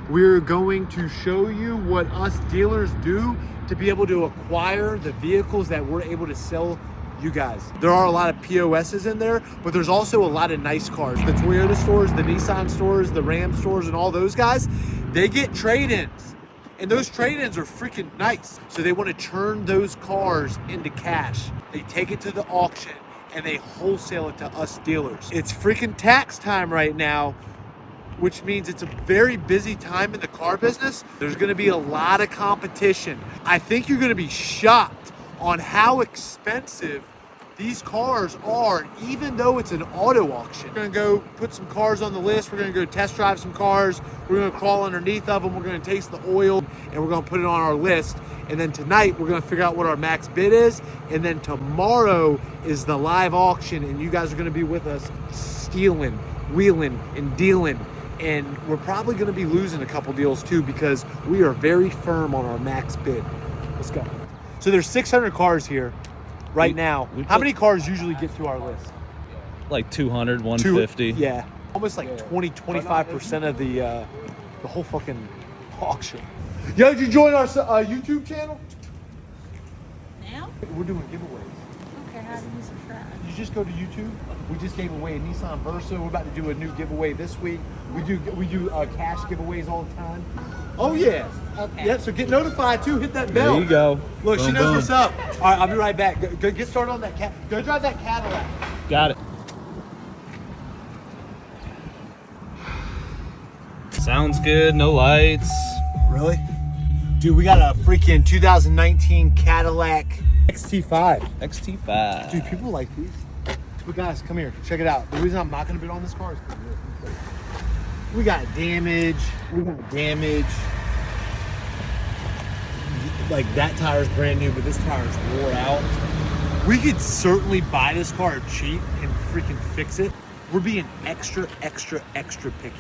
we're going to show you what us dealers do to be able to acquire the vehicles that we're able to sell you guys. There are a lot of POSs in there, but there's also a lot of nice cars. The Toyota stores, the Nissan stores, the Ram stores, and all those guys, they get trade-ins. And those trade-ins are freaking nice. So they want to turn those cars into cash. They take it to the auction and they wholesale it to us dealers. It's freaking tax time right now, which means it's a very busy time in the car business. There's gonna be a lot of competition. I think you're gonna be shocked on how expensive these cars are, even though it's an auto auction. We're gonna go put some cars on the list. We're gonna go test drive some cars. We're gonna crawl underneath of them. We're gonna taste the oil and we're gonna put it on our list. And then tonight, we're gonna figure out what our max bid is. And then tomorrow is the live auction and you guys are gonna be with us stealing, wheeling, and dealing. And we're probably gonna be losing a couple deals too because we are very firm on our max bid. Let's go. So there's 600 cars here right now. How many cars usually get through our list? Like 200, 150. Yeah. Almost like 25% of the whole fucking auction. Yo, did you join our YouTube channel? Now? We're doing giveaways. Okay, how do you subscribe? You just go to YouTube. We just gave away a Nissan Versa. We're about to do a new giveaway this week. We do cash giveaways all the time. Oh yeah. Okay. Yeah, so get notified too. Hit that bell. There you go. Look, Boom, she knows boom. what's up. All right, I'll be right back. Go get started on that cat. Go drive that Cadillac. Got it. Sounds good. No lights. Really? Dude, we got a freaking 2019 Cadillac XT5. XT5. Dude, people like these. But guys, come here. Check it out. The reason I'm not going to bid on this car is because we got damage. Like that tire's brand new, but this tire's wore out. We could certainly buy this car cheap and freaking fix it. We're being extra picky.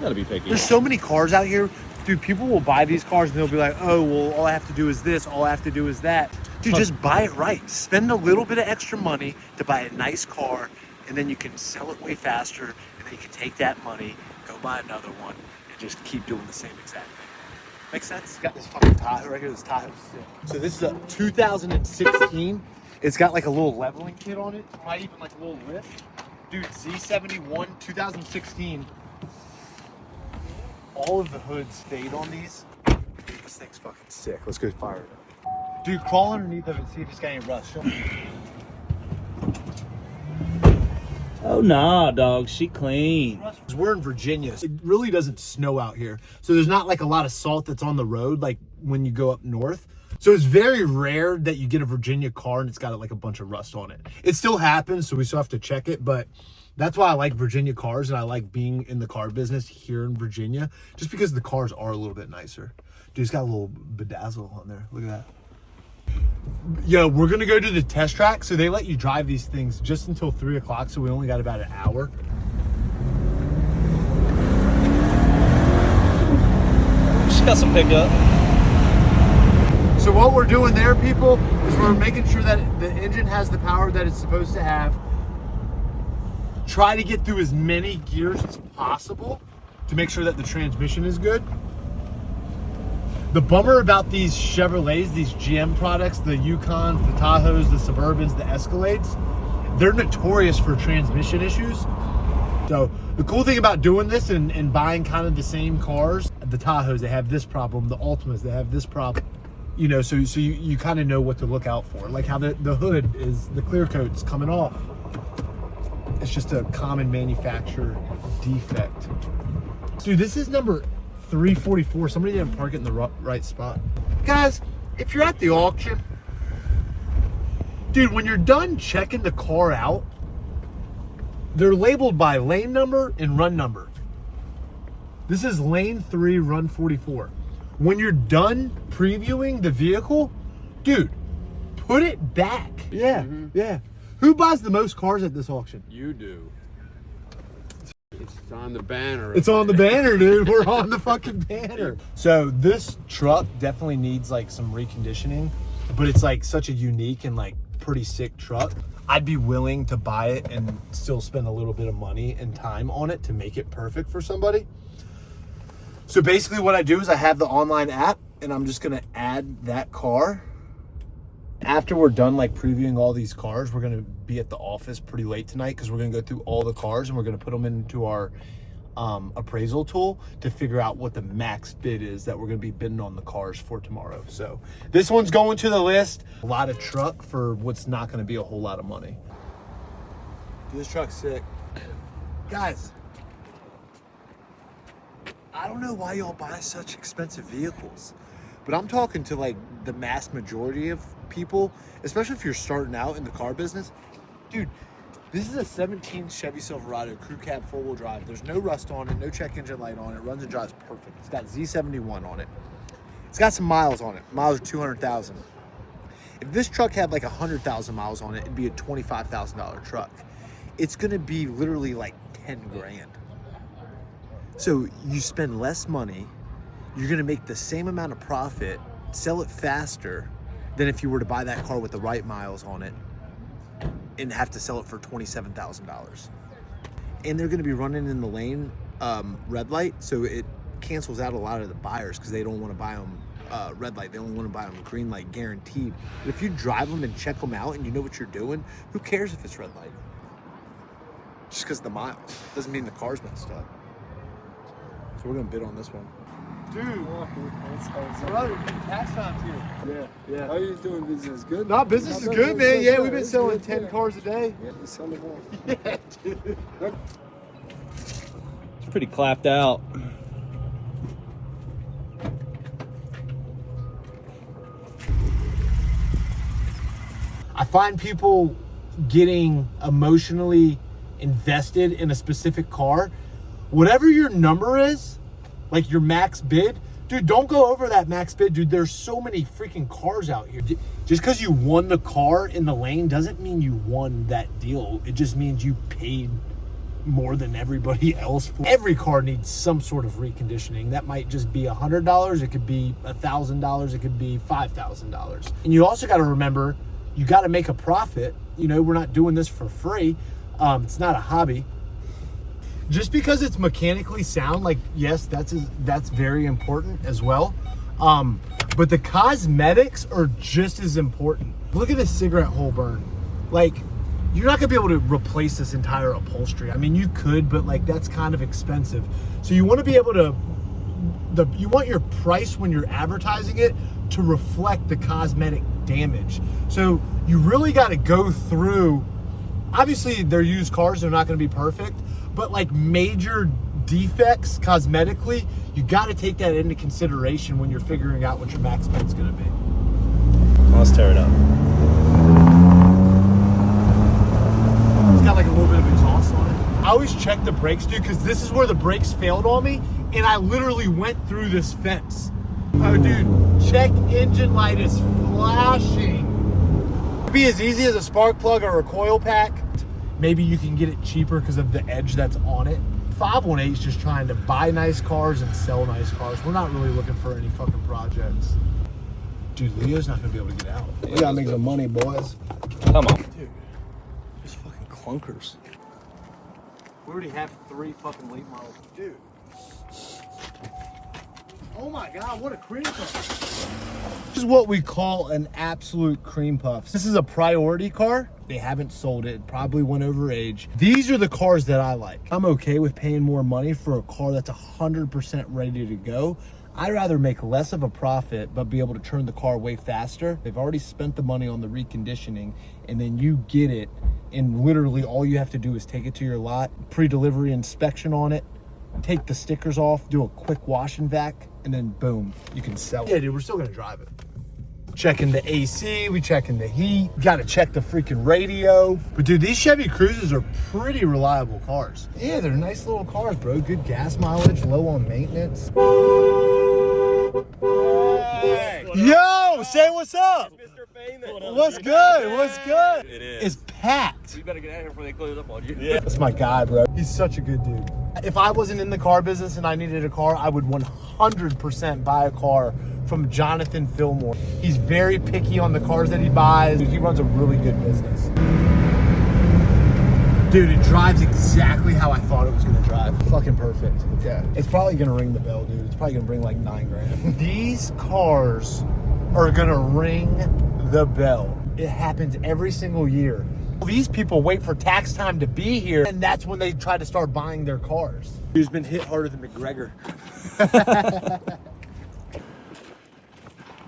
Gotta be picky. There's so many cars out here. Dude, people will buy these cars and they'll be like, oh, well, all I have to do is this. All I have to do is that. Dude, just buy it right. Spend a little bit of extra money to buy a nice car, and then you can sell it way faster, and then you can take that money, go buy another one, and just keep doing the same exact thing. Make sense? Got this fucking Tahoe right here. This Tahoe. So this is a 2016. It's got like a little leveling kit on it. Might even like a little lift. Dude, Z71 2016. All of the hoods stayed on these. Dude, this thing's fucking sick. Let's go fire it up. Dude, crawl underneath of it and see if it's got any rust. Show me. Oh nah, dog. She clean. We're in Virginia. It really doesn't snow out here. So there's not like a lot of salt that's on the road like when you go up north. So it's very rare that you get a Virginia car and it's got like a bunch of rust on it. It still happens, so we still have to check it, but that's why I like Virginia cars and I like being in the car business here in Virginia, just because the cars are a little bit nicer. Dude, it's got a little bedazzle on there. Look at that. Yo, we're gonna go to the test track. So they let you drive these things just until 3 o'clock. So we only got about an hour. She got some pickup. So what we're doing there, people, is we're making sure that the engine has the power that it's supposed to have. Try to get through as many gears as possible to make sure that the transmission is good. The bummer about these Chevrolets, these GM products, the Yukons, the Tahoes, the Suburbans, the Escalades, they're notorious for transmission issues. So the cool thing about doing this and buying kind of the same cars, the Tahoes, they have this problem, the Altimas, they have this problem. You know, so you kind of know what to look out for. Like how the hood is, the clear coat's coming off. It's just a common manufacturer defect. Dude, this is number 344. Somebody didn't park it in the right spot. Guys, if you're at the auction, dude, when you're done checking the car out, they're labeled by lane number and run number. This is lane 3, run 44. When you're done previewing the vehicle, dude, put it back. Yeah, yeah. Who buys the most cars at this auction? You do. It's on the banner. It's on the banner, dude. We're on the fucking banner. So this truck definitely needs like some reconditioning, but it's like such a unique and like pretty sick truck. I'd be willing to buy it and still spend a little bit of money and time on it to make it perfect for somebody. So basically what I do is I have the online app and I'm just gonna add that car. After we're done like previewing all these cars, we're gonna be at the office pretty late tonight because we're gonna go through all the cars and we're gonna put them into our appraisal tool to figure out what the max bid is that we're gonna be bidding on the cars for tomorrow. So this one's going to the list. A lot of truck for what's not gonna be a whole lot of money. Dude, this truck's sick. Guys, I don't know why y'all buy such expensive vehicles, but I'm talking to like the mass majority of people, especially if you're starting out in the car business. Dude, this is a 17 Chevy Silverado crew cab 4-wheel drive. There's no rust on it, no check engine light on it. Runs and drives perfect. It's got Z71 on it. It's got some miles on it. Miles are 200,000. If this truck had like 100,000 miles on it, it'd be a $25,000 truck. It's gonna be literally like 10 grand. So you spend less money, you're gonna make the same amount of profit, sell it faster than if you were to buy that car with the right miles on it and have to sell it for $27,000. And they're gonna be running in the lane red light, so it cancels out a lot of the buyers because they don't wanna buy them red light. They only wanna buy them green light guaranteed. But if you drive them and check them out and you know what you're doing, who cares if it's red light? Just because of the miles. Doesn't mean the car's messed up. So we're gonna bid on this one. Dude, brother, tax time's here. Yeah. How are you doing business? Good? No, business is good, man. Yeah, we've been selling 10 cars a day. Yeah, we sell them all. Yeah, dude. It's pretty clapped out. I find people getting emotionally invested in a specific car. Whatever your number is, like your max bid, dude, don't go over that max bid, dude. There's so many freaking cars out here. Just because you won the car in the lane doesn't mean you won that deal. It just means you paid more than everybody else for. Every car needs some sort of reconditioning. That might just be $100. It could be $1,000. It could be $5,000. And you also got to remember, you got to make a profit. You know, we're not doing this for free. It's not a hobby. Just because it's mechanically sound, like, yes, that's very important as well. But the cosmetics are just as important. Look at this cigarette hole burn. Like, you're not gonna be able to replace this entire upholstery. I mean, you could, but like, that's kind of expensive. So you want to be able to, you want your price when you're advertising it to reflect the cosmetic damage. So you really got to go through, obviously they're used cars, they're not gonna be perfect, but like major defects cosmetically, you got to take that into consideration when you're figuring out what your max bid's going to be. Let's tear it up. It's got like a little bit of exhaust on it. I always check the brakes, dude, because this is where the brakes failed on me, and I literally went through this fence. Oh, dude, check engine light is flashing. It'd be as easy as a spark plug or a coil pack. Maybe you can get it cheaper because of the edge that's on it. 518 is just trying to buy nice cars and sell nice cars. We're not really looking for any fucking projects. Dude, Leo's not gonna be able to get out. We gotta make some money, boys. Come on. Dude, there's fucking clunkers. We already have 3 fucking late models. Dude. Oh my God, what a cream puff. This is what we call an absolute cream puff. This is a priority car. They haven't sold it, probably went over age. These are the cars that I like. I'm okay with paying more money for a car that's 100% ready to go. I'd rather make less of a profit, but be able to turn the car way faster. They've already spent the money on the reconditioning, and then you get it, and literally all you have to do is take it to your lot, pre-delivery inspection on it, take the stickers off, do a quick wash and vac, and then boom, you can sell it. Yeah, dude, we're still gonna drive it. Checking the AC, we checking the heat, gotta check the freaking radio. But dude, these Chevy Cruzes are pretty reliable cars. Yeah, they're nice little cars, bro. Good gas mileage, low on maintenance. Hey. Yo, say what's up. Mr. Famous. What's good? What's good? It is. It's packed. You better get out of here before they close up on you. Yeah. That's my guy, bro. He's such a good dude. If I wasn't in the car business and I needed a car, I would 100% buy a car from Jonathan Fillmore. He's very picky on the cars that he buys. He runs a really good business. Dude, it drives exactly how I thought it was gonna drive. Fucking perfect. Yeah. It's probably gonna ring the bell, dude. It's probably gonna bring like 9 grand. These cars are gonna ring the bell. It happens every single year. These people wait for tax time to be here, and that's when they try to start buying their cars. Dude's been hit harder than McGregor.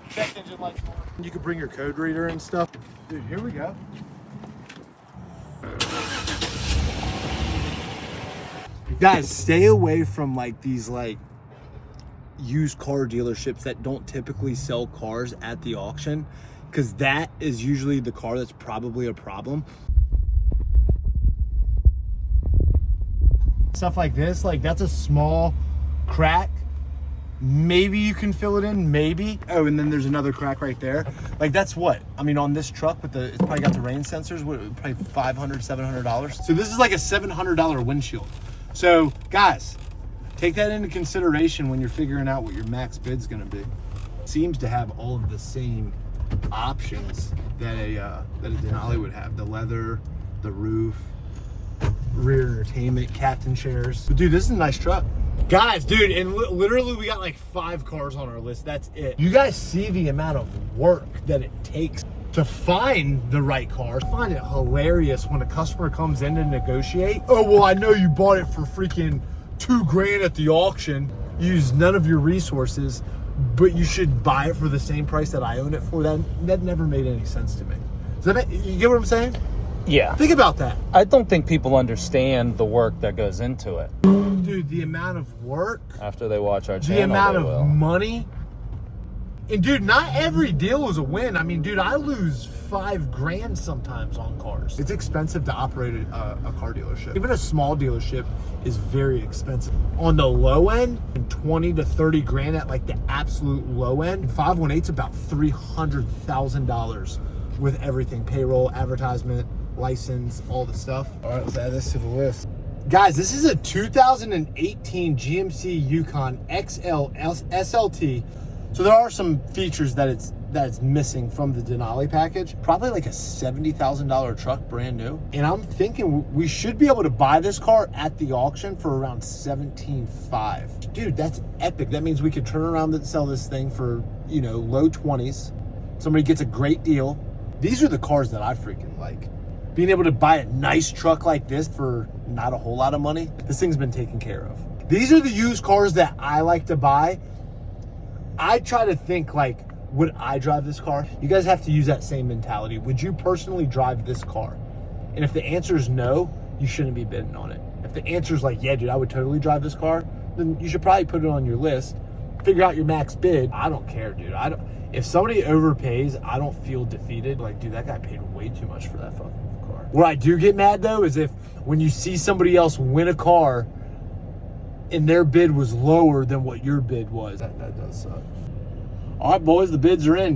Check engine lights on. You can bring your code reader and stuff. Dude, here we go. Guys, stay away from like these like used car dealerships that don't typically sell cars at the auction, because that is usually the car that's probably a problem. Stuff like this, like that's a small crack. Maybe you can fill it in, maybe. Oh, and then there's another crack right there. Like that's what? I mean, on this truck with the, it's probably got the rain sensors, what, probably $500, $700. So this is like a $700 windshield. So guys, take that into consideration when you're figuring out what your max bid's gonna be. It seems to have all of the same options that a Denali would have. The leather, the roof, rear entertainment, captain chairs. But dude, this is a nice truck. Guys, dude, and literally we got like 5 cars on our list. That's it. You guys see the amount of work that it takes to find the right car. I find it hilarious when a customer comes in to negotiate. Oh, well, I know you bought it for freaking 2 grand at the auction. You used none of your resources, but you should buy it for the same price that I own it for. That never made any sense to me. Does that make, you get what I'm saying? Yeah. Think about that. I don't think people understand the work that goes into it. Dude, the amount of work. After they watch our channel, The amount they of will. money. And dude, not every deal is a win. I mean, dude, I lose 5 grand sometimes on cars. It's expensive to operate a car dealership. Even a small dealership is very expensive. On the low end, 20 to 30 grand at like the absolute low end. 518's about $300,000 with everything, payroll, advertisement, license, all the stuff. All right, let's add this to the list. Guys, this is a 2018 GMC Yukon XL SLT. So there are some features that it's missing from the Denali package. Probably like a $70,000 truck, brand new. And I'm thinking we should be able to buy this car at the auction for around $17,500. Dude, that's epic. That means we could turn around and sell this thing for, you know, low 20s. Somebody gets a great deal. These are the cars that I freaking like. Being able to buy a nice truck like this for not a whole lot of money, this thing's been taken care of. These are the used cars that I like to buy. I try to think like, would I drive this car? You guys have to use that same mentality. Would you personally drive this car? And if the answer is no, you shouldn't be bidding on it. If the answer is like, yeah, dude, I would totally drive this car, then you should probably put it on your list. Figure out your max bid. I don't care, dude. If somebody overpays, I don't feel defeated. Like, dude, that guy paid way too much for that fucking car. Where I do get mad though is if when you see somebody else win a car and their bid was lower than what your bid was. That does suck. All right, boys, the bids are in.